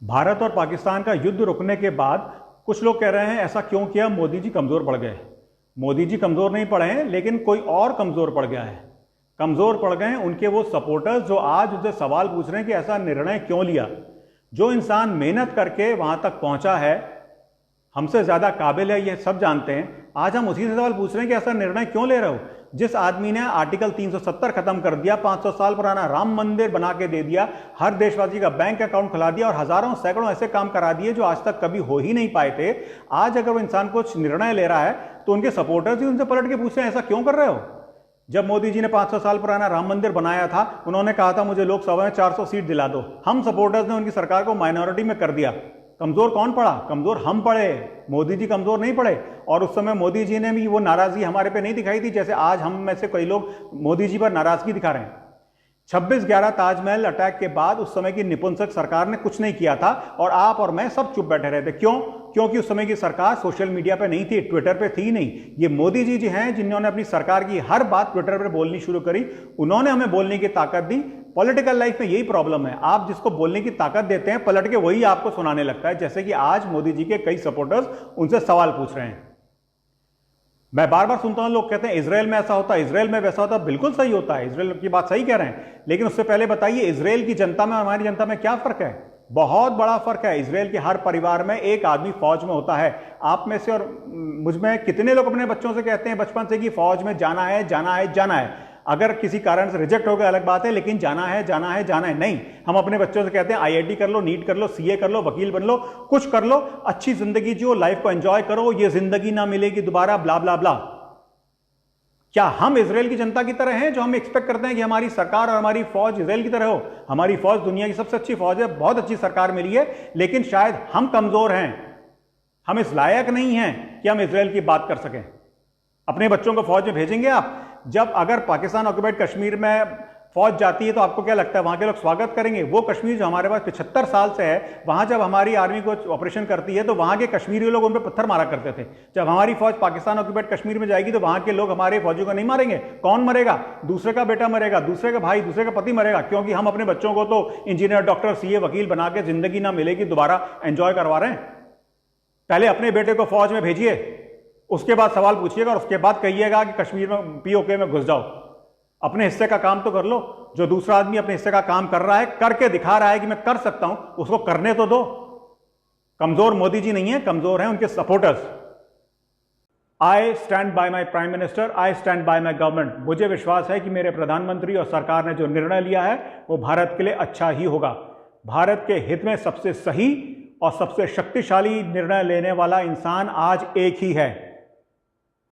भारत और पाकिस्तान का युद्ध रुकने के बाद कुछ लोग कह रहे हैं ऐसा क्यों किया, मोदी जी कमजोर पड़ गए। मोदी जी कमजोर नहीं पड़े हैं, लेकिन कोई और कमजोर पड़ गया है। कमजोर पड़ गए हैं उनके वो सपोर्टर्स जो आज उनसे सवाल पूछ रहे हैं कि ऐसा निर्णय क्यों लिया। जो इंसान मेहनत करके वहां तक पहुंचा है, हमसे ज्यादा काबिल है, ये सब जानते हैं। आज हम उसी से सवाल पूछ रहे हैं कि ऐसा निर्णय क्यों ले रहे हो। जिस आदमी ने आर्टिकल 370 खत्म कर दिया, 500 साल पुराना राम मंदिर बना के दे दिया, हर देशवासी का बैंक अकाउंट खुला दिया और हजारों सैकड़ों ऐसे काम करा दिए जो आज तक कभी हो ही नहीं पाए थे, आज अगर वो इंसान कुछ निर्णय ले रहा है तो उनके सपोर्टर्स ही उनसे पलट के पूछते हैं ऐसा क्यों कर रहे हो। जब मोदी जी ने 500 साल पुराना राम मंदिर बनाया था, उन्होंने कहा था मुझे लोकसभा में 400 सीट दिला दो। हम सपोर्टर्स ने उनकी सरकार को माइनॉरिटी में कर दिया। कमजोर कौन पड़ा? कमजोर हम पड़े, मोदी जी कमजोर नहीं पड़े। और उस समय मोदी जी ने भी वो नाराजगी हमारे पे नहीं दिखाई थी जैसे आज हम में से कई लोग मोदी जी पर नाराजगी दिखा रहे हैं। 26/11 ताजमहल अटैक के बाद उस समय की निपुंसक सरकार ने कुछ नहीं किया था और आप और मैं सब चुप बैठे रहे थे। क्यों? क्योंकि उस समय की सरकार सोशल मीडिया पे नहीं थी, ट्विटर पे थी नहीं। ये मोदी जी जी हैं जिन्होंने अपनी सरकार की हर बात ट्विटर पे बोलनी शुरू करी। उन्होंने हमें बोलने की ताकत दी। पॉलिटिकल लाइफ में यही प्रॉब्लम है, आप जिसको बोलने की ताकत देते हैं पलट के वही आपको सुनाने लगता है। जैसे कि आज मोदी जी के कई सपोर्टर्स उनसे सवाल पूछ रहे हैं। मैं बार बार सुनता हूं लोग कहते हैं इजराइल में ऐसा होता है, इजराइल में वैसा होता है। बिल्कुल सही होता है, इजराइल की बात सही कह रहे हैं, लेकिन उससे पहले बताइए इजराइल की जनता में और हमारी जनता में क्या फर्क है? बहुत बड़ा फर्क है। इजराइल के हर परिवार में एक आदमी फौज में होता है। आप में से और मुझ में कितने लोग अपने बच्चों से कहते हैं बचपन से कि फौज में जाना है, जाना है, जाना है। अगर किसी कारण से रिजेक्ट हो गया अलग बात है, लेकिन जाना है, जाना है, जाना है नहीं। हम अपने बच्चों से कहते हैं आईआईटी कर लो, नीट कर लो, सीए कर लो, वकील बन लो, कुछ कर लो, अच्छी जिंदगी जियो, लाइफ को एंजॉय करो, ये जिंदगी ना मिलेगी दोबारा, ब्ला ब्ला ब्ला। क्या हम इजराइल की जनता की तरह हैं जो हम एक्सपेक्ट करते हैं कि हमारी सरकार और हमारी फौज इजराइल की तरह हो? हमारी फौज दुनिया की सबसे अच्छी फौज है, बहुत अच्छी सरकार मिली है, लेकिन शायद हम कमजोर हैं। हम इस लायक नहीं हैं कि हम इजराइल की बात कर सकें। अपने बच्चों को फौज में भेजेंगे आप? जब अगर पाकिस्तान ऑक्युपाइड कश्मीर में फौज जाती है तो आपको क्या लगता है वहां के लोग स्वागत करेंगे? वो कश्मीर जो हमारे पास 75 साल से है, वहां जब हमारी आर्मी को ऑपरेशन करती है तो वहां के कश्मीरी लोग उन पर पत्थर मारा करते थे। जब हमारी फौज पाकिस्तान ऑक्युपाइड कश्मीर में जाएगी तो वहां के लोग हमारे फौजियों को नहीं मारेंगे। कौन मरेगा? दूसरे का बेटा मरेगा, दूसरे का भाई, दूसरे का पति मरेगा, क्योंकि हम अपने बच्चों को तो इंजीनियर, डॉक्टर, सीए, वकील बना के जिंदगी ना मिलेगी दोबारा एंजॉय करवा रहे हैं। पहले अपने बेटे को फौज में भेजिए, उसके बाद सवाल पूछिएगा और उसके बाद कहिएगा कि कश्मीर में पीओके में घुस जाओ। अपने हिस्से का काम तो कर लो। जो दूसरा आदमी अपने हिस्से का काम कर रहा है, करके दिखा रहा है कि मैं कर सकता हूं, उसको करने तो दो। कमजोर मोदी जी नहीं है, कमजोर हैं उनके supporters. I stand by my prime minister, I stand by my government. मुझे विश्वास है कि मेरे प्रधानमंत्री और सरकार ने जो निर्णय लिया है वो भारत के लिए अच्छा ही होगा। भारत के हित में सबसे सही और सबसे शक्तिशाली निर्णय लेने वाला इंसान आज एक ही है,